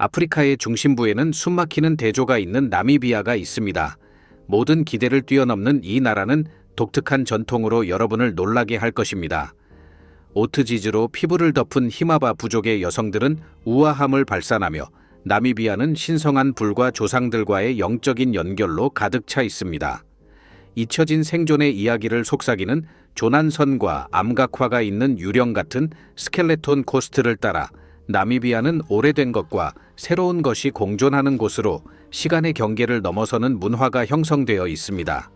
아프리카의 중심부에는 숨막히는 대조가 있는 나미비아가 있습니다. 모든 기대를 뛰어넘는 이 나라는 독특한 전통으로 여러분을 놀라게 할 것입니다. 오트지즈로 피부를 덮은 히마바 부족의 여성들은 우아함을 발산하며 나미비아는 신성한 불과 조상들과의 영적인 연결로 가득 차 있습니다. 잊혀진 생존의 이야기를 속삭이는 조난선과 암각화가 있는 유령 같은 스켈레톤 코스트를 따라 나미비아는 오래된 것과 새로운 것이 공존하는 곳으로 시간의 경계를 넘어서는 문화가 형성되어 있습니다.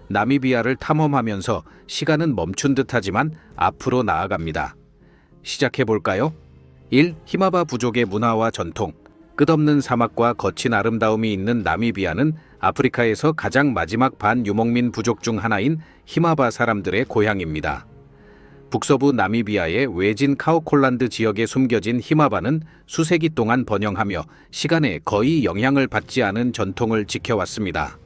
나미비아를 탐험하면서 시간은 멈춘 듯하지만 앞으로 나아갑니다. 시작해볼까요? 1. 히마바 부족의 문화와 전통. 끝없는 사막과 거친 아름다움이 있는 나미비아는 아프리카에서 가장 마지막 반유목민 부족 중 하나인 히마바 사람들의 고향입니다. 북서부 나미비아의 외진 카오콜란드 지역에 숨겨진 히마바는 수세기 동안 번영하며 시간에 거의 영향을 받지 않은 전통을 지켜왔습니다.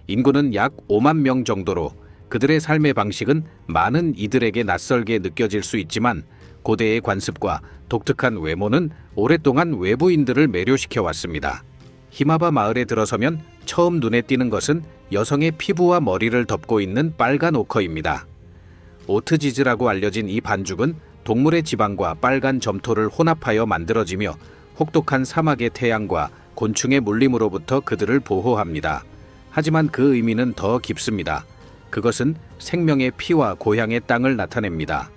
인구는 약 5만 명 정도로 그들의 삶의 방식은 많은 이들에게 낯설게 느껴질 수 있지만 고대의 관습과 독특한 외모는 오랫동안 외부인들을 매료시켜 왔습니다. 히마바 마을에 들어서면 처음 눈에 띄는 것은 여성의 피부와 머리를 덮고 있는 빨간 오커입니다. 오트지즈라고 알려진 이 반죽은 동물의 지방과 빨간 점토를 혼합하여 만들어지며 혹독한 사막의 태양과 곤충의 물림으로부터 그들을 보호합니다. 하지만 그 의미는 더 깊습니다. 그것은 생명의 피와 고향의 땅을 나타냅니다.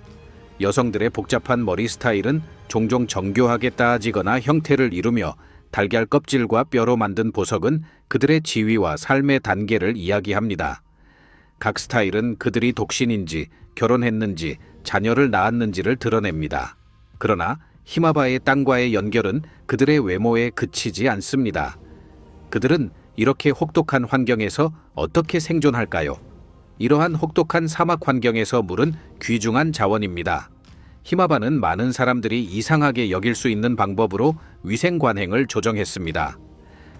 여성들의 복잡한 머리 스타일은 종종 정교하게 따지거나 형태를 이루며 달걀 껍질과 뼈로 만든 보석은 그들의 지위와 삶의 단계를 이야기합니다. 각 스타일은 그들이 독신인지, 결혼했는지, 자녀를 낳았는지를 드러냅니다. 그러나 히마바의 땅과의 연결은 그들의 외모에 그치지 않습니다. 그들은 이렇게 혹독한 환경에서 어떻게 생존할까요? 이러한 혹독한 사막 환경에서 물은 귀중한 자원입니다. 히마바는 많은 사람들이 이상하게 여길 수 있는 방법으로 위생 관행을 조정했습니다.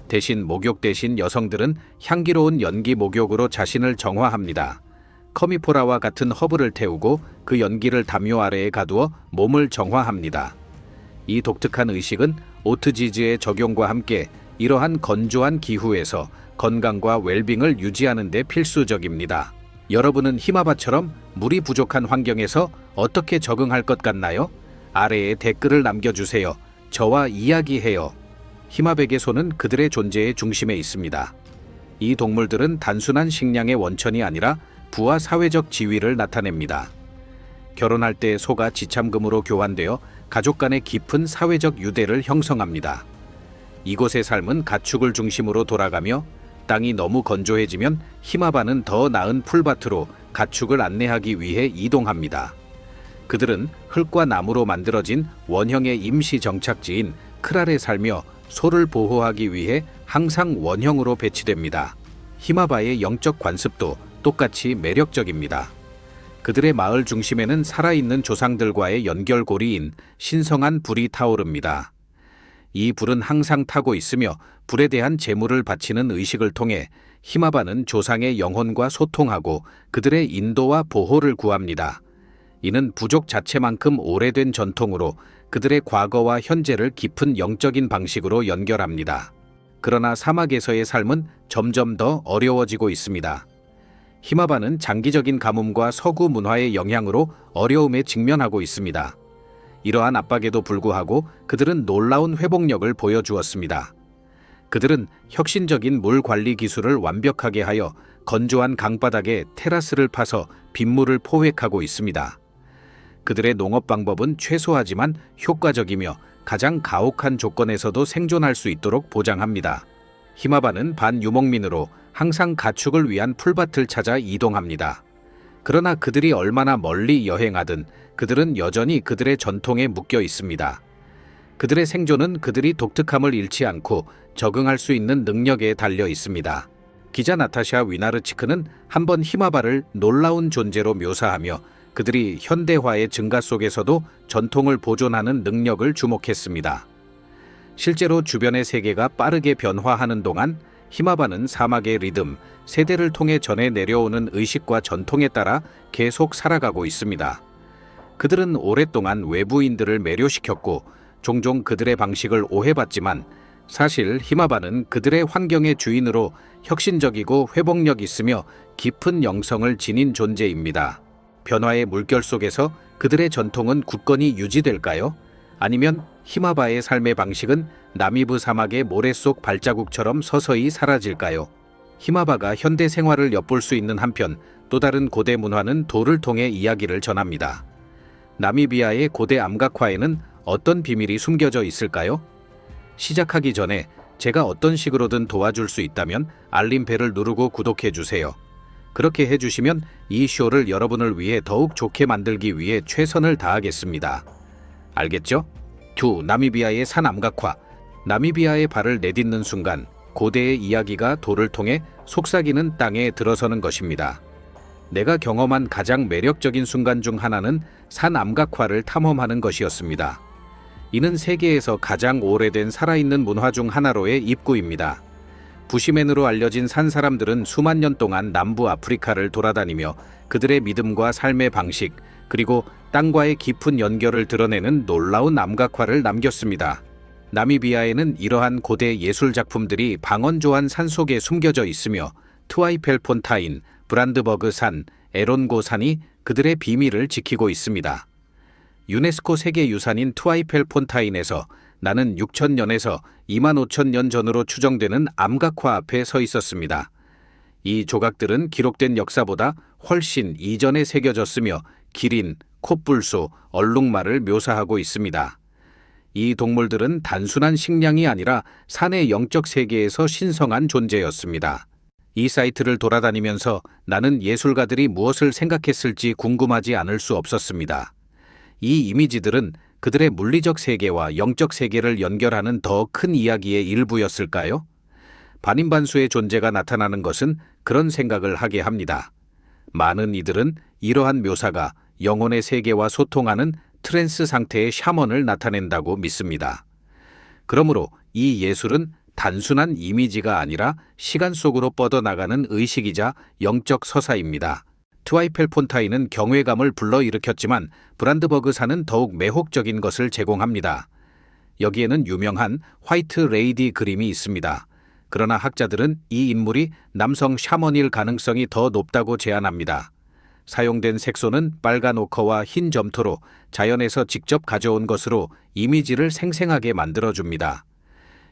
대신 목욕 대신 여성들은 향기로운 연기 목욕으로 자신을 정화합니다. 커미포라와 같은 허브를 태우고 그 연기를 담요 아래에 가두어 몸을 정화합니다. 이 독특한 의식은 오트지즈의 적용과 함께 이러한 건조한 기후에서 건강과 웰빙을 유지하는 데 필수적입니다. 여러분은 히마바처럼 물이 부족한 환경에서 어떻게 적응할 것 같나요? 아래에 댓글을 남겨주세요. 저와 이야기해요. 히마백의 손은 그들의 존재의 중심에 있습니다. 이 동물들은 단순한 식량의 원천이 아니라 부와 사회적 지위를 나타냅니다. 결혼할 때 소가 지참금으로 교환되어 가족 간의 깊은 사회적 유대를 형성합니다. 이곳의 삶은 가축을 중심으로 돌아가며 땅이 너무 건조해지면 히마바는 더 나은 풀밭으로 가축을 안내하기 위해 이동합니다. 그들은 흙과 나무로 만들어진 원형의 임시 정착지인 크랄에 살며 소를 보호하기 위해 항상 원형으로 배치됩니다. 히마바의 영적 관습도 똑같이 매력적입니다. 그들의 마을 중심에는 살아있는 조상들과의 연결고리인 신성한 불이 타오릅니다. 이 불은 항상 타고 있으며 불에 대한 제물을 바치는 의식을 통해 히마바는 조상의 영혼과 소통하고 그들의 인도와 보호를 구합니다. 이는 부족 자체만큼 오래된 전통으로 그들의 과거와 현재를 깊은 영적인 방식으로 연결합니다. 그러나 사막에서의 삶은 점점 더 어려워지고 있습니다. 히마바는 장기적인 가뭄과 서구 문화의 영향으로 어려움에 직면하고 있습니다. 이러한 압박에도 불구하고 그들은 놀라운 회복력을 보여주었습니다. 그들은 혁신적인 물 관리 기술을 완벽하게 하여 건조한 강바닥에 테라스를 파서 빗물을 포획하고 있습니다. 그들의 농업 방법은 최소하지만 효과적이며 가장 가혹한 조건에서도 생존할 수 있도록 보장합니다. 히마바는 반유목민으로 항상 가축을 위한 풀밭을 찾아 이동합니다. 그러나 그들이 얼마나 멀리 여행하든 그들은 여전히 그들의 전통에 묶여 있습니다. 그들의 생존은 그들이 독특함을 잃지 않고 적응할 수 있는 능력에 달려 있습니다. 기자 나타샤 위나르치크는 한번 히마바를 놀라운 존재로 묘사하며 그들이 현대화의 증가 속에서도 전통을 보존하는 능력을 주목했습니다. 실제로 주변의 세계가 빠르게 변화하는 동안 히마바는 사막의 리듬, 세대를 통해 전해 내려오는 의식과 전통에 따라 계속 살아가고 있습니다. 그들은 오랫동안 외부인들을 매료시켰고 종종 그들의 방식을 오해받지만 사실 히마바는 그들의 환경의 주인으로 혁신적이고 회복력 있으며 깊은 영성을 지닌 존재입니다. 변화의 물결 속에서 그들의 전통은 굳건히 유지될까요? 아니면 히마바의 삶의 방식은 나미브 사막의 모래 속 발자국처럼 서서히 사라질까요? 히마바가 현대 생활을 엿볼 수 있는 한편 또 다른 고대 문화는 돌을 통해 이야기를 전합니다. 나미비아의 고대 암각화에는 어떤 비밀이 숨겨져 있을까요? 시작하기 전에 제가 어떤 식으로든 도와줄 수 있다면 알림벨을 누르고 구독해주세요. 그렇게 해주시면 이 쇼를 여러분을 위해 더욱 좋게 만들기 위해 최선을 다하겠습니다. 알겠죠? 2. 나미비아의 산 암각화. 나미비아의 발을 내딛는 순간 고대의 이야기가 돌을 통해 속삭이는 땅에 들어서는 것입니다. 내가 경험한 가장 매력적인 순간 중 하나는 산 암각화를 탐험하는 것이었습니다. 이는 세계에서 가장 오래된 살아있는 문화 중 하나로의 입구입니다. 부시맨으로 알려진 산 사람들은 수만 년 동안 남부 아프리카를 돌아다니며 그들의 믿음과 삶의 방식, 그리고 땅과의 깊은 연결을 드러내는 놀라운 암각화를 남겼습니다. 나미비아에는 이러한 고대 예술 작품들이 방언조한 산속에 숨겨져 있으며 트와이펠폰타인, 브란드버그 산, 에론고 산이 그들의 비밀을 지키고 있습니다. 유네스코 세계유산인 트와이펠폰타인에서 나는 6,000년에서 25,000년 전으로 추정되는 암각화 앞에 서 있었습니다. 이 조각들은 기록된 역사보다 훨씬 이전에 새겨졌으며 기린, 콧불소, 얼룩말을 묘사하고 있습니다. 이 동물들은 단순한 식량이 아니라 산의 영적 세계에서 신성한 존재였습니다. 이 사이트를 돌아다니면서 나는 예술가들이 무엇을 생각했을지 궁금하지 않을 수 없었습니다. 이 이미지들은 그들의 물리적 세계와 영적 세계를 연결하는 더 큰 이야기의 일부였을까요? 반인반수의 존재가 나타나는 것은 그런 생각을 하게 합니다. 많은 이들은 이러한 묘사가 영혼의 세계와 소통하는 트랜스 상태의 샤먼을 나타낸다고 믿습니다. 그러므로 이 예술은 단순한 이미지가 아니라 시간 속으로 뻗어나가는 의식이자 영적 서사입니다. 트와이펠폰타인은 경외감을 불러일으켰지만 브란드버그 산은 더욱 매혹적인 것을 제공합니다. 여기에는 유명한 화이트 레이디 그림이 있습니다. 그러나 학자들은 이 인물이 남성 샤먼일 가능성이 더 높다고 제안합니다. 사용된 색소는 빨간 오커와 흰 점토로 자연에서 직접 가져온 것으로 이미지를 생생하게 만들어줍니다.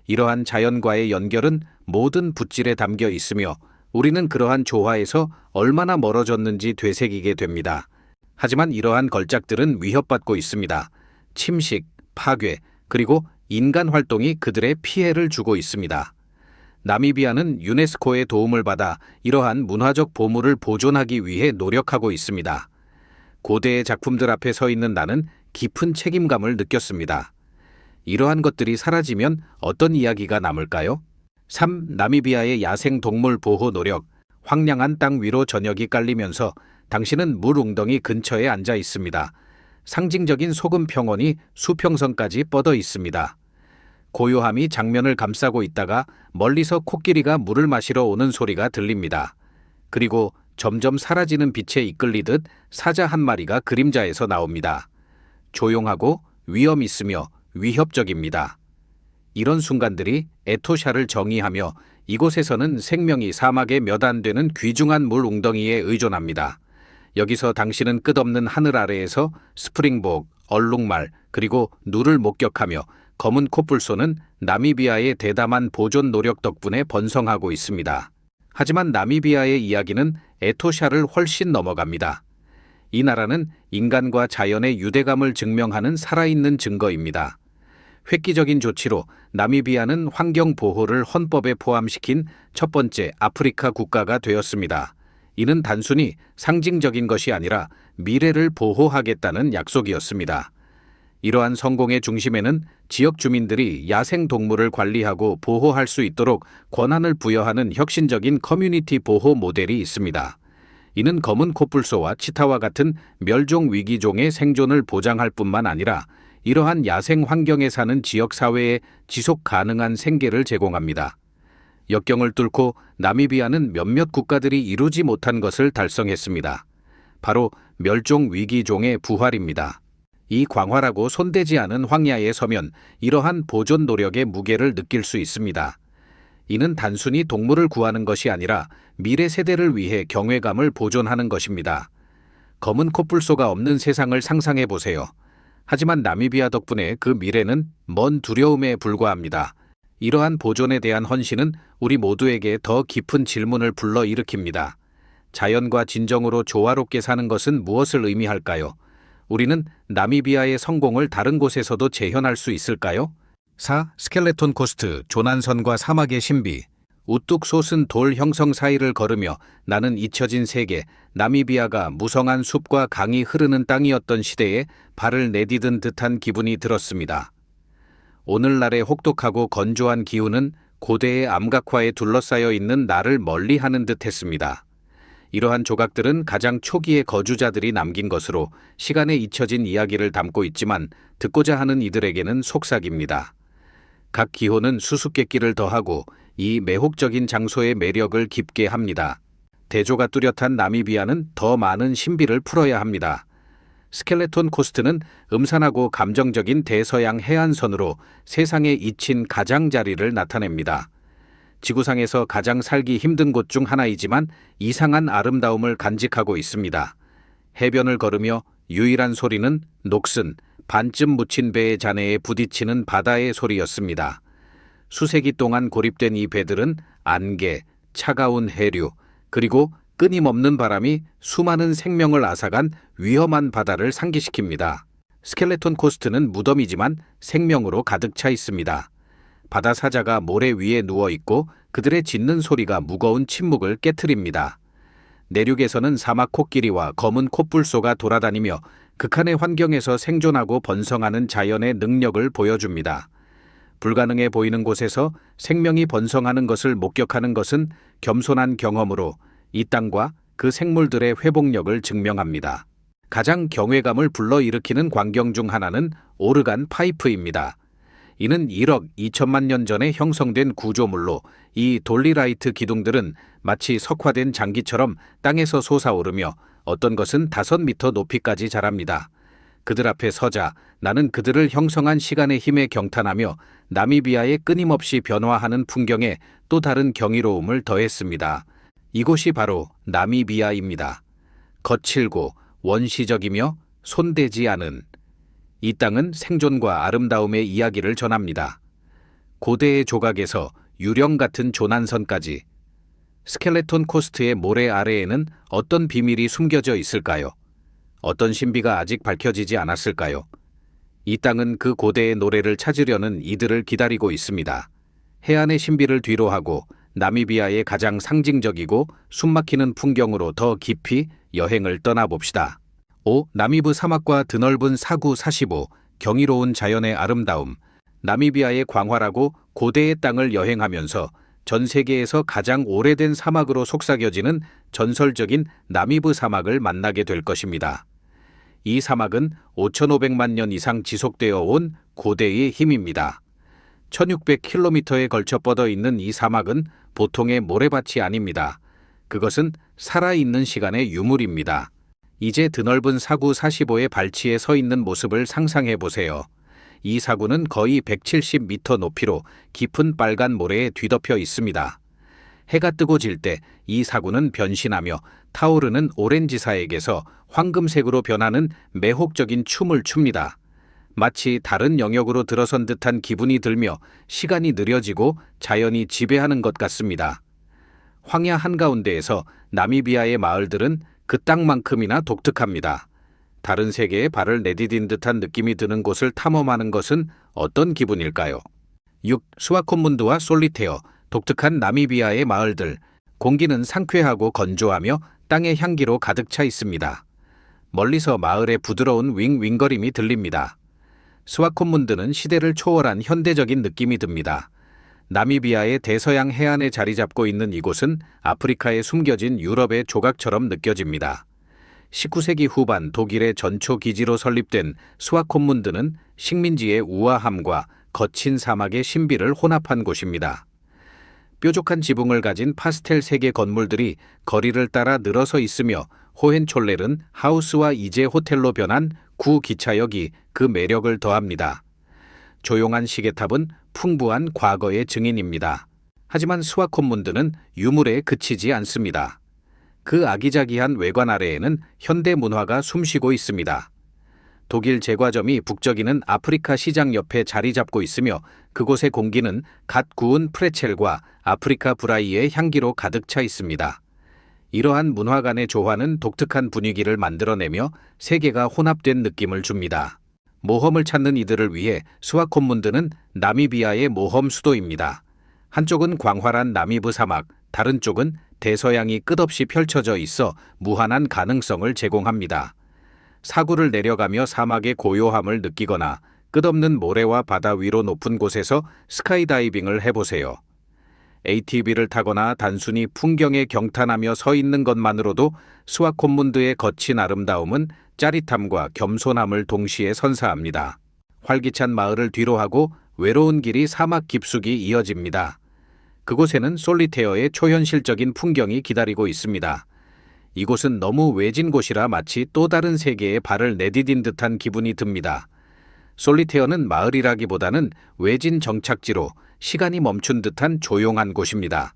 이러한 자연과의 연결은 모든 붓질에 담겨 있으며 우리는 그러한 조화에서 얼마나 멀어졌는지 되새기게 됩니다. 하지만 이러한 걸작들은 위협받고 있습니다. 침식, 파괴, 그리고 인간 활동이 그들의 피해를 주고 있습니다. 나미비아는 유네스코의 도움을 받아 이러한 문화적 보물을 보존하기 위해 노력하고 있습니다. 고대의 작품들 앞에 서 있는 나는 깊은 책임감을 느꼈습니다. 이러한 것들이 사라지면 어떤 이야기가 남을까요? 3. 나미비아의 야생 동물 보호 노력. 황량한 땅 위로 저녁이 깔리면서 당신은 물 웅덩이 근처에 앉아 있습니다. 상징적인 소금 평원이 수평선까지 뻗어 있습니다. 고요함이 장면을 감싸고 있다가 멀리서 코끼리가 물을 마시러 오는 소리가 들립니다. 그리고 점점 사라지는 빛에 이끌리듯 사자 한 마리가 그림자에서 나옵니다. 조용하고 위험 있으며 위협적입니다. 이런 순간들이 에토샤를 정의하며 이곳에서는 생명이 사막에 몇 안 되는 귀중한 물 웅덩이에 의존합니다. 여기서 당신은 끝없는 하늘 아래에서 스프링복, 얼룩말, 그리고 누를 목격하며 검은 콧불소는 나미비아의 대담한 보존 노력 덕분에 번성하고 있습니다. 하지만 나미비아의 이야기는 에토샤를 훨씬 넘어갑니다. 이 나라는 인간과 자연의 유대감을 증명하는 살아있는 증거입니다. 획기적인 조치로 나미비아는 환경 보호를 헌법에 포함시킨 첫 번째 아프리카 국가가 되었습니다. 이는 단순히 상징적인 것이 아니라 미래를 보호하겠다는 약속이었습니다. 이러한 성공의 중심에는 지역 주민들이 야생 동물을 관리하고 보호할 수 있도록 권한을 부여하는 혁신적인 커뮤니티 보호 모델이 있습니다. 이는 검은 콧불소와 치타와 같은 멸종 위기종의 생존을 보장할 뿐만 아니라 이러한 야생 환경에 사는 지역 사회에 지속 가능한 생계를 제공합니다. 역경을 뚫고 나미비아는 몇몇 국가들이 이루지 못한 것을 달성했습니다. 바로 멸종 위기종의 부활입니다. 이 광활하고 손대지 않은 황야에 서면 이러한 보존 노력의 무게를 느낄 수 있습니다. 이는 단순히 동물을 구하는 것이 아니라 미래 세대를 위해 경외감을 보존하는 것입니다. 검은 코뿔소가 없는 세상을 상상해 보세요. 하지만 나미비아 덕분에 그 미래는 먼 두려움에 불과합니다. 이러한 보존에 대한 헌신은 우리 모두에게 더 깊은 질문을 불러일으킵니다. 자연과 진정으로 조화롭게 사는 것은 무엇을 의미할까요? 우리는 나미비아의 성공을 다른 곳에서도 재현할 수 있을까요? 4. 스켈레톤 코스트, 조난선과 사막의 신비. 우뚝 솟은 돌 형성 사이를 걸으며 나는 잊혀진 세계, 나미비아가 무성한 숲과 강이 흐르는 땅이었던 시대에 발을 내디딘 듯한 기분이 들었습니다. 오늘날의 혹독하고 건조한 기후는 고대의 암각화에 둘러싸여 있는 나를 멀리하는 듯했습니다. 이러한 조각들은 가장 초기의 거주자들이 남긴 것으로 시간에 잊혀진 이야기를 담고 있지만 듣고자 하는 이들에게는 속삭입니다. 각 기호는 수수께끼를 더하고 이 매혹적인 장소의 매력을 깊게 합니다. 대조가 뚜렷한 나미비아는 더 많은 신비를 풀어야 합니다. 스켈레톤 코스트는 음산하고 감정적인 대서양 해안선으로 세상에 잊힌 가장자리를 나타냅니다. 지구상에서 가장 살기 힘든 곳 중 하나이지만 이상한 아름다움을 간직하고 있습니다. 해변을 걸으며 유일한 소리는 녹슨, 반쯤 묻힌 배의 잔해에 부딪히는 바다의 소리였습니다. 수세기 동안 고립된 이 배들은 안개, 차가운 해류, 그리고 끊임없는 바람이 수많은 생명을 앗아간 위험한 바다를 상기시킵니다. 스켈레톤 코스트는 무덤이지만 생명으로 가득 차 있습니다. 바다 사자가 모래 위에 누워 있고 그들의 짖는 소리가 무거운 침묵을 깨트립니다. 내륙에서는 사막 코끼리와 검은 코뿔소가 돌아다니며 극한의 환경에서 생존하고 번성하는 자연의 능력을 보여줍니다. 불가능해 보이는 곳에서 생명이 번성하는 것을 목격하는 것은 겸손한 경험으로 이 땅과 그 생물들의 회복력을 증명합니다. 가장 경외감을 불러일으키는 광경 중 하나는 오르간 파이프입니다. 이는 1억 2천만 년 전에 형성된 구조물로 이 돌리라이트 기둥들은 마치 석화된 장기처럼 땅에서 솟아오르며 어떤 것은 5미터 높이까지 자랍니다. 그들 앞에 서자 나는 그들을 형성한 시간의 힘에 경탄하며 나미비아의 끊임없이 변화하는 풍경에 또 다른 경이로움을 더했습니다. 이곳이 바로 나미비아입니다. 거칠고 원시적이며 손대지 않은 이 땅은 생존과 아름다움의 이야기를 전합니다. 고대의 조각에서 유령 같은 조난선까지 스켈레톤 코스트의 모래 아래에는 어떤 비밀이 숨겨져 있을까요? 어떤 신비가 아직 밝혀지지 않았을까요? 이 땅은 그 고대의 노래를 찾으려는 이들을 기다리고 있습니다. 해안의 신비를 뒤로하고 나미비아의 가장 상징적이고 숨막히는 풍경으로 더 깊이 여행을 떠나봅시다. 5. 나미브 사막과 드넓은 사구 45, 경이로운 자연의 아름다움. 나미비아의 광활하고 고대의 땅을 여행하면서 전 세계에서 가장 오래된 사막으로 속삭여지는 전설적인 나미브 사막을 만나게 될 것입니다. 이 사막은 5,500만 년 이상 지속되어 온 고대의 힘입니다. 1,600km에 걸쳐 뻗어 있는 이 사막은 보통의 모래밭이 아닙니다. 그것은 살아있는 시간의 유물입니다. 이제 드넓은 사구 45의 발치에 서 있는 모습을 상상해 보세요. 이 사구는 거의 170m 높이로 깊은 빨간 모래에 뒤덮여 있습니다. 해가 뜨고 질 때 이 사구는 변신하며 타오르는 오렌지사에게서 황금색으로 변하는 매혹적인 춤을 춥니다. 마치 다른 영역으로 들어선 듯한 기분이 들며 시간이 느려지고 자연이 지배하는 것 같습니다. 황야 한가운데에서 나미비아의 마을들은 그 땅만큼이나 독특합니다. 다른 세계에 발을 내디딘 듯한 느낌이 드는 곳을 탐험하는 것은 어떤 기분일까요? 6. 스와코문드와 솔리테어, 독특한 나미비아의 마을들. 공기는 상쾌하고 건조하며 땅의 향기로 가득 차 있습니다. 멀리서 마을의 부드러운 윙윙거림이 들립니다. 스와코문드는 시대를 초월한 현대적인 느낌이 듭니다. 나미비아의 대서양 해안에 자리 잡고 있는 이곳은 아프리카에 숨겨진 유럽의 조각처럼 느껴집니다. 19세기 후반 독일의 전초 기지로 설립된 스와코문드는 식민지의 우아함과 거친 사막의 신비를 혼합한 곳입니다. 뾰족한 지붕을 가진 파스텔 색의 건물들이 거리를 따라 늘어서 있으며 호헨촐렐은 하우스와 이제 호텔로 변한 구 기차역이 그 매력을 더합니다. 조용한 시계탑은 풍부한 과거의 증인입니다. 하지만 스와코문드는 유물에 그치지 않습니다. 그 아기자기한 외관 아래에는 현대 문화가 숨쉬고 있습니다. 독일 제과점이 북적이는 아프리카 시장 옆에 자리 잡고 있으며 그곳의 공기는 갓 구운 프레첼과 아프리카 브라이의 향기로 가득 차 있습니다. 이러한 문화 간의 조화는 독특한 분위기를 만들어내며 세계가 혼합된 느낌을 줍니다. 모험을 찾는 이들을 위해 스와코문드는 나미비아의 모험 수도입니다. 한쪽은 광활한 나미브 사막, 다른 쪽은 대서양이 끝없이 펼쳐져 있어 무한한 가능성을 제공합니다. 사구를 내려가며 사막의 고요함을 느끼거나 끝없는 모래와 바다 위로 높은 곳에서 스카이다이빙을 해보세요. ATV를 타거나 단순히 풍경에 경탄하며 서 있는 것만으로도 스와코문드의 거친 아름다움은 짜릿함과 겸손함을 동시에 선사합니다. 활기찬 마을을 뒤로하고 외로운 길이 사막 깊숙이 이어집니다. 그곳에는 솔리테어의 초현실적인 풍경이 기다리고 있습니다. 이곳은 너무 외진 곳이라 마치 또 다른 세계에 발을 내디딘 듯한 기분이 듭니다. 솔리테어는 마을이라기보다는 외진 정착지로 시간이 멈춘 듯한 조용한 곳입니다.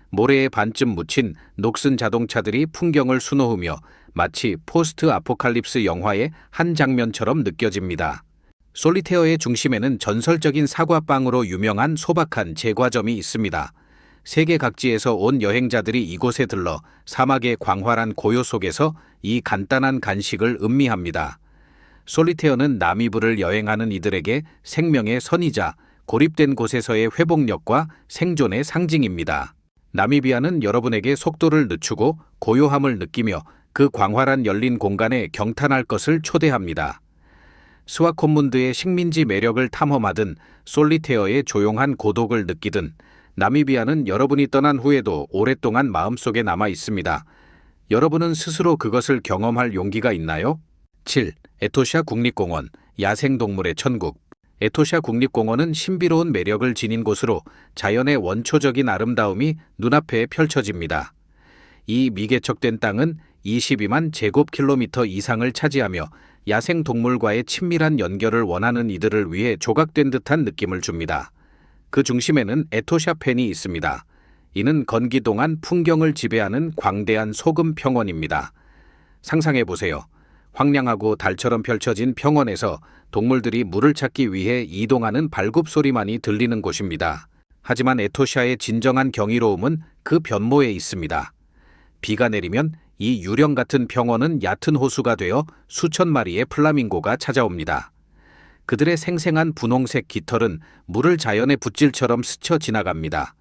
모래에 반쯤 묻힌 녹슨 자동차들이 풍경을 수놓으며 마치 포스트 아포칼립스 영화의 한 장면처럼 느껴집니다. 솔리테어의 중심에는 전설적인 사과빵으로 유명한 소박한 제과점이 있습니다. 세계 각지에서 온 여행자들이 이곳에 들러 사막의 광활한 고요 속에서 이 간단한 간식을 음미합니다. 솔리테어는 나미브를 여행하는 이들에게 생명의 선이자 고립된 곳에서의 회복력과 생존의 상징입니다. 나미비아는 여러분에게 속도를 늦추고 고요함을 느끼며 그 광활한 열린 공간에 경탄할 것을 초대합니다. 스와코문드의 식민지 매력을 탐험하든 솔리테어의 조용한 고독을 느끼든 나미비아는 여러분이 떠난 후에도 오랫동안 마음속에 남아 있습니다. 여러분은 스스로 그것을 경험할 용기가 있나요? 7. 에토샤 국립공원, 야생동물의 천국. 에토샤 국립공원은 신비로운 매력을 지닌 곳으로 자연의 원초적인 아름다움이 눈앞에 펼쳐집니다. 이 미개척된 땅은 22만 제곱킬로미터 이상을 차지하며 야생동물과의 친밀한 연결을 원하는 이들을 위해 조각된 듯한 느낌을 줍니다. 그 중심에는 에토샤 펜이 있습니다. 이는 건기 동안 풍경을 지배하는 광대한 소금 평원입니다. 상상해보세요. 황량하고 달처럼 펼쳐진 평원에서 동물들이 물을 찾기 위해 이동하는 발굽 소리만이 들리는 곳입니다. 하지만 에토샤의 진정한 경이로움은 그 변모에 있습니다. 비가 내리면 이 유령 같은 평원은 얕은 호수가 되어 수천 마리의 플라밍고가 찾아옵니다. 그들의 생생한 분홍색 깃털은 물을 자연의 붓질처럼 스쳐 지나갑니다.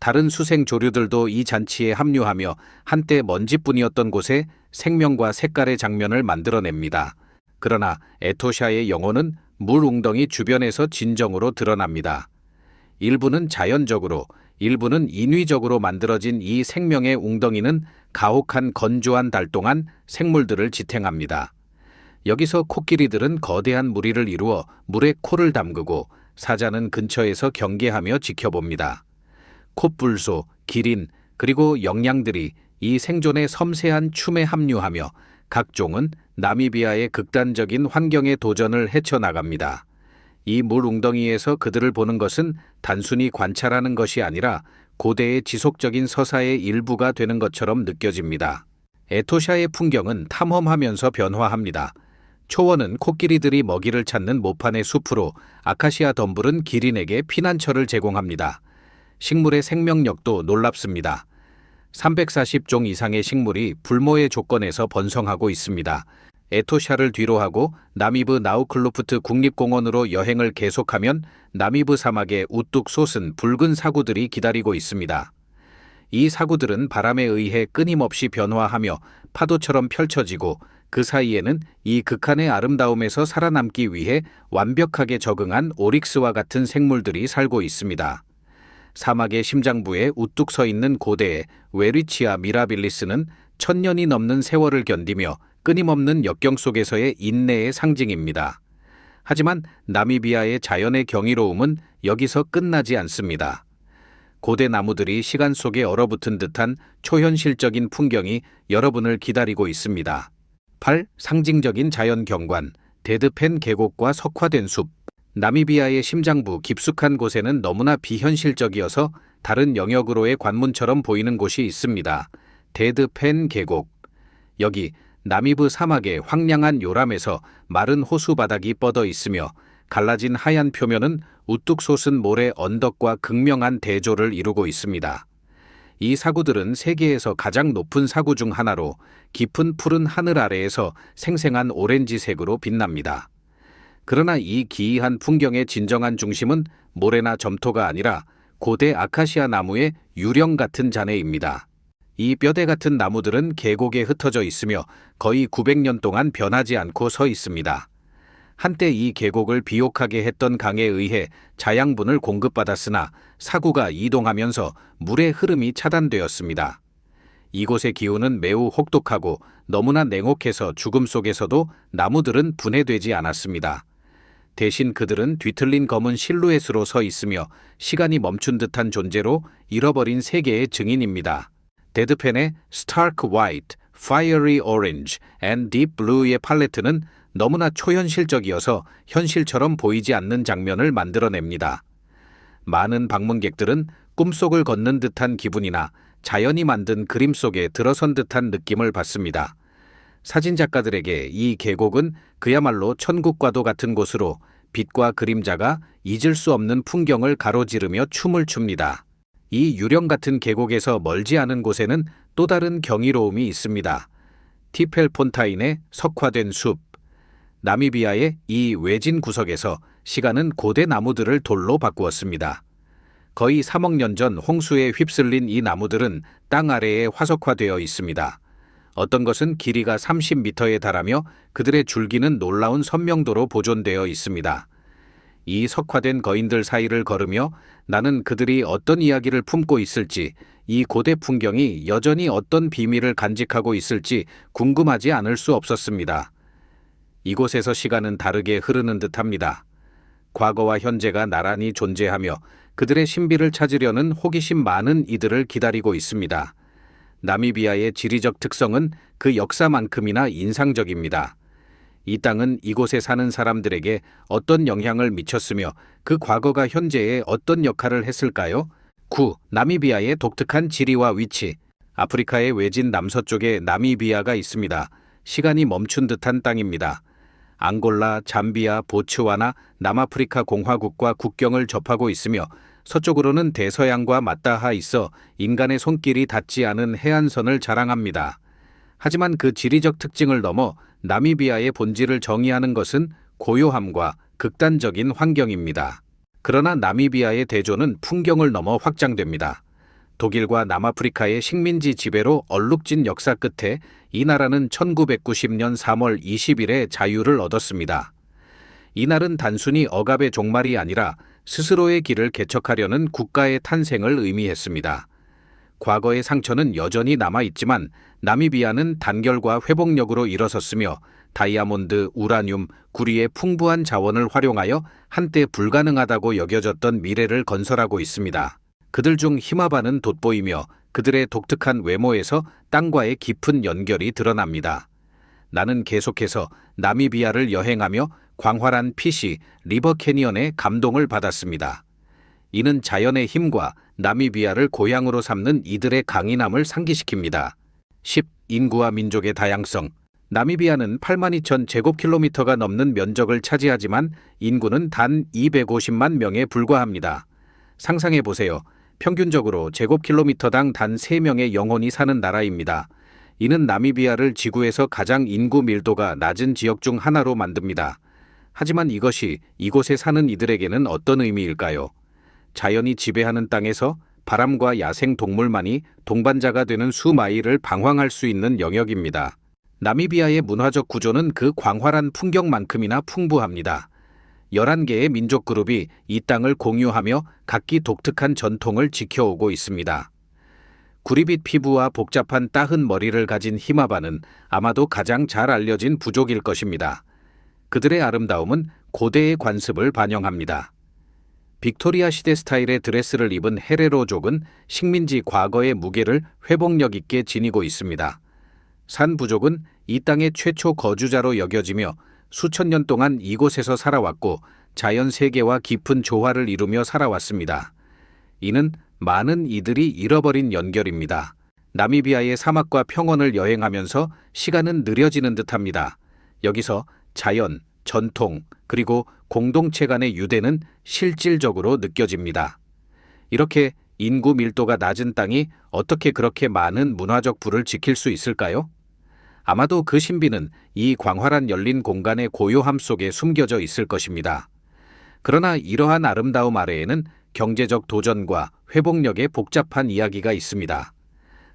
다른 수생 조류들도 이 잔치에 합류하며 한때 먼지뿐이었던 곳에 생명과 색깔의 장면을 만들어냅니다. 그러나 에토샤의 영혼은 물 웅덩이 주변에서 진정으로 드러납니다. 일부는 자연적으로, 일부는 인위적으로 만들어진 이 생명의 웅덩이는 가혹한 건조한 달 동안 생물들을 지탱합니다. 여기서 코끼리들은 거대한 무리를 이루어 물에 코를 담그고 사자는 근처에서 경계하며 지켜봅니다. 콧불소, 기린, 그리고 영양들이 이 생존의 섬세한 춤에 합류하며 각 종은 나미비아의 극단적인 환경의 도전을 헤쳐나갑니다. 이 물 웅덩이에서 그들을 보는 것은 단순히 관찰하는 것이 아니라 고대의 지속적인 서사의 일부가 되는 것처럼 느껴집니다. 에토샤의 풍경은 탐험하면서 변화합니다. 초원은 코끼리들이 먹이를 찾는 모판의 숲으로 아카시아 덤불은 기린에게 피난처를 제공합니다. 식물의 생명력도 놀랍습니다. 340종 이상의 식물이 불모의 조건에서 번성하고 있습니다. 에토샤를 뒤로하고 나미브 나우클루프트 국립공원으로 여행을 계속하면 나미브 사막에 우뚝 솟은 붉은 사구들이 기다리고 있습니다. 이 사구들은 바람에 의해 끊임없이 변화하며 파도처럼 펼쳐지고 그 사이에는 이 극한의 아름다움에서 살아남기 위해 완벽하게 적응한 오릭스와 같은 생물들이 살고 있습니다. 사막의 심장부에 우뚝 서 있는 고대의 웨리치아 미라빌리스는 1000년이 넘는 세월을 견디며 끊임없는 역경 속에서의 인내의 상징입니다. 하지만 나미비아의 자연의 경이로움은 여기서 끝나지 않습니다. 고대 나무들이 시간 속에 얼어붙은 듯한 초현실적인 풍경이 여러분을 기다리고 있습니다. 8. 상징적인 자연 경관, 데드펜 계곡과 석화된 숲. 나미비아의 심장부 깊숙한 곳에는 너무나 비현실적이어서 다른 영역으로의 관문처럼 보이는 곳이 있습니다. 데드펜 계곡. 여기 나미브 사막의 황량한 요람에서 마른 호수 바닥이 뻗어 있으며 갈라진 하얀 표면은 우뚝 솟은 모래 언덕과 극명한 대조를 이루고 있습니다. 이 사구들은 세계에서 가장 높은 사구 중 하나로 깊은 푸른 하늘 아래에서 생생한 오렌지색으로 빛납니다. 그러나 이 기이한 풍경의 진정한 중심은 모래나 점토가 아니라 고대 아카시아 나무의 유령 같은 잔해입니다. 이 뼈대 같은 나무들은 계곡에 흩어져 있으며 거의 900년 동안 변하지 않고 서 있습니다. 한때 이 계곡을 비옥하게 했던 강에 의해 자양분을 공급받았으나 사구가 이동하면서 물의 흐름이 차단되었습니다. 이곳의 기후는 매우 혹독하고 너무나 냉혹해서 죽음 속에서도 나무들은 분해되지 않았습니다. 대신 그들은 뒤틀린 검은 실루엣으로 서 있으며 시간이 멈춘 듯한 존재로 잃어버린 세계의 증인입니다. 데드펜의 Stark White, Fiery Orange and Deep Blue의 팔레트는 너무나 초현실적이어서 현실처럼 보이지 않는 장면을 만들어냅니다. 많은 방문객들은 꿈속을 걷는 듯한 기분이나 자연이 만든 그림 속에 들어선 듯한 느낌을 받습니다. 사진작가들에게 이 계곡은 그야말로 천국과도 같은 곳으로 빛과 그림자가 잊을 수 없는 풍경을 가로지르며 춤을 춥니다. 이 유령 같은 계곡에서 멀지 않은 곳에는 또 다른 경이로움이 있습니다. 티펠폰타인의 석화된 숲. 나미비아의 이 외진 구석에서 시간은 고대 나무들을 돌로 바꾸었습니다. 거의 3억 년 전 홍수에 휩쓸린 이 나무들은 땅 아래에 화석화되어 있습니다. 어떤 것은 길이가 30m에 달하며 그들의 줄기는 놀라운 선명도로 보존되어 있습니다. 이 석화된 거인들 사이를 걸으며 나는 그들이 어떤 이야기를 품고 있을지, 이 고대 풍경이 여전히 어떤 비밀을 간직하고 있을지 궁금하지 않을 수 없었습니다. 이곳에서 시간은 다르게 흐르는 듯합니다. 과거와 현재가 나란히 존재하며 그들의 신비를 찾으려는 호기심 많은 이들을 기다리고 있습니다. 나미비아의 지리적 특성은 그 역사만큼이나 인상적입니다. 이 땅은 이곳에 사는 사람들에게 어떤 영향을 미쳤으며 그 과거가 현재에 어떤 역할을 했을까요? 9. 나미비아의 독특한 지리와 위치. 아프리카의 외진 남서쪽에 나미비아가 있습니다. 시간이 멈춘 듯한 땅입니다. 앙골라, 잠비아, 보츠와나, 남아프리카 공화국과 국경을 접하고 있으며 서쪽으로는 대서양과 맞닿아 있어 인간의 손길이 닿지 않은 해안선을 자랑합니다. 하지만 그 지리적 특징을 넘어 나미비아의 본질을 정의하는 것은 고요함과 극단적인 환경입니다. 그러나 나미비아의 대조는 풍경을 넘어 확장됩니다. 독일과 남아프리카의 식민지 지배로 얼룩진 역사 끝에 이 나라는 1990년 3월 20일에 자유를 얻었습니다. 이날은 단순히 억압의 종말이 아니라 스스로의 길을 개척하려는 국가의 탄생을 의미했습니다. 과거의 상처는 여전히 남아있지만 나미비아는 단결과 회복력으로 일어섰으며 다이아몬드, 우라늄, 구리의 풍부한 자원을 활용하여 한때 불가능하다고 여겨졌던 미래를 건설하고 있습니다. 그들 중 히마바는 돋보이며 그들의 독특한 외모에서 땅과의 깊은 연결이 드러납니다. 나는 계속해서 나미비아를 여행하며 광활한 피시, 리버 캐니언에 감동을 받았습니다. 이는 자연의 힘과 나미비아를 고향으로 삼는 이들의 강인함을 상기시킵니다. 10. 인구와 민족의 다양성. 나미비아는 82,000 제곱킬로미터가 넘는 면적을 차지하지만 인구는 단 250만 명에 불과합니다. 상상해보세요. 평균적으로 제곱킬로미터당 단 3명의 영혼이 사는 나라입니다. 이는 나미비아를 지구에서 가장 인구 밀도가 낮은 지역 중 하나로 만듭니다. 하지만 이것이 이곳에 사는 이들에게는 어떤 의미일까요? 자연이 지배하는 땅에서 바람과 야생 동물만이 동반자가 되는 수마일을 방황할 수 있는 영역입니다. 나미비아의 문화적 구조는 그 광활한 풍경만큼이나 풍부합니다. 11개의 민족 그룹이 이 땅을 공유하며 각기 독특한 전통을 지켜오고 있습니다. 구리빛 피부와 복잡한 따은 머리를 가진 히마바는 아마도 가장 잘 알려진 부족일 것입니다. 그들의 아름다움은 고대의 관습을 반영합니다. 빅토리아 시대 스타일의 드레스를 입은 헤레로족은 식민지 과거의 무게를 회복력 있게 지니고 있습니다. 산 부족은 이 땅의 최초 거주자로 여겨지며 수천 년 동안 이곳에서 살아왔고 자연 세계와 깊은 조화를 이루며 살아왔습니다. 이는 많은 이들이 잃어버린 연결입니다. 나미비아의 사막과 평원을 여행하면서 시간은 느려지는 듯합니다. 여기서 자연, 전통, 그리고 공동체 간의 유대는 실질적으로 느껴집니다. 이렇게 인구 밀도가 낮은 땅이 어떻게 그렇게 많은 문화적 부를 지킬 수 있을까요? 아마도 그 신비는 이 광활한 열린 공간의 고요함 속에 숨겨져 있을 것입니다. 그러나 이러한 아름다움 아래에는 경제적 도전과 회복력의 복잡한 이야기가 있습니다.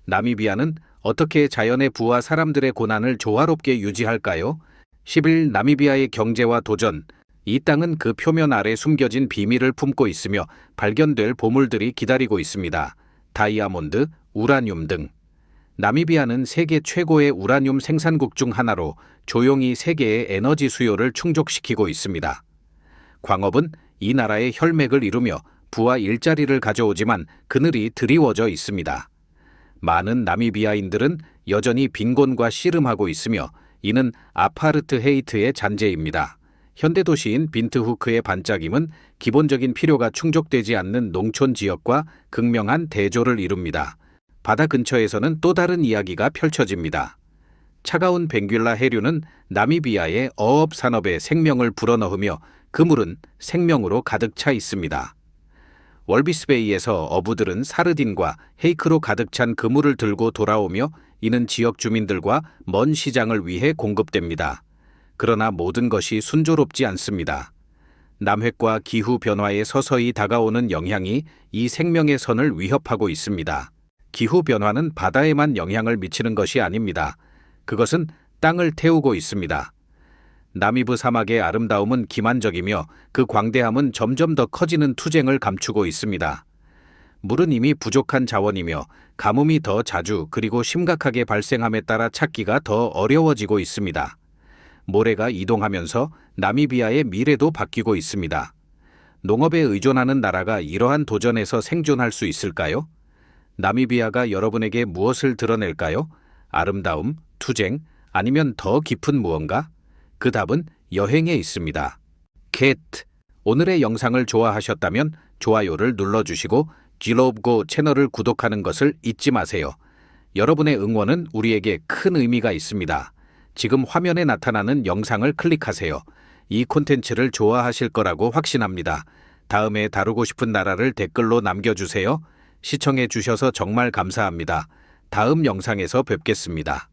나미비아는 어떻게 자연의 부와 사람들의 고난을 조화롭게 유지할까요? 10일 나미비아의 경제와 도전. 이 땅은 그 표면 아래 숨겨진 비밀을 품고 있으며 발견될 보물들이 기다리고 있습니다. 다이아몬드, 우라늄 등. 나미비아는 세계 최고의 우라늄 생산국 중 하나로 조용히 세계의 에너지 수요를 충족시키고 있습니다. 광업은 이 나라의 혈맥을 이루며 부와 일자리를 가져오지만 그늘이 드리워져 있습니다. 많은 나미비아인들은 여전히 빈곤과 씨름하고 있으며 이는 아파르트헤이트의 잔재입니다. 현대도시인 빈트후크의 반짝임은 기본적인 필요가 충족되지 않는 농촌 지역과 극명한 대조를 이룹니다. 바다 근처에서는 또 다른 이야기가 펼쳐집니다. 차가운 벵귤라 해류는 나미비아의 어업 산업에 생명을 불어넣으며 그물은 생명으로 가득 차 있습니다. 월비스베이에서 어부들은 사르딘과 헤이크로 가득 찬 그물을 들고 돌아오며 이는 지역 주민들과 먼 시장을 위해 공급됩니다. 그러나 모든 것이 순조롭지 않습니다. 남획과 기후 변화에 서서히 다가오는 영향이 이 생명의 선을 위협하고 있습니다. 기후 변화는 바다에만 영향을 미치는 것이 아닙니다. 그것은 땅을 태우고 있습니다. 나미브 사막의 아름다움은 기만적이며 그 광대함은 점점 더 커지는 투쟁을 감추고 있습니다. 물은 이미 부족한 자원이며 가뭄이 더 자주 그리고 심각하게 발생함에 따라 찾기가 더 어려워지고 있습니다. 모래가 이동하면서 나미비아의 미래도 바뀌고 있습니다. 농업에 의존하는 나라가 이러한 도전에서 생존할 수 있을까요? 나미비아가 여러분에게 무엇을 드러낼까요? 아름다움, 투쟁, 아니면 더 깊은 무언가? 그 답은 여행에 있습니다. 오늘의 영상을 좋아하셨다면 좋아요를 눌러주시고 글로브고 채널을 구독하는 것을 잊지 마세요. 여러분의 응원은 우리에게 큰 의미가 있습니다. 지금 화면에 나타나는 영상을 클릭하세요. 이 콘텐츠를 좋아하실 거라고 확신합니다. 다음에 다루고 싶은 나라를 댓글로 남겨주세요. 시청해 주셔서 정말 감사합니다. 다음 영상에서 뵙겠습니다.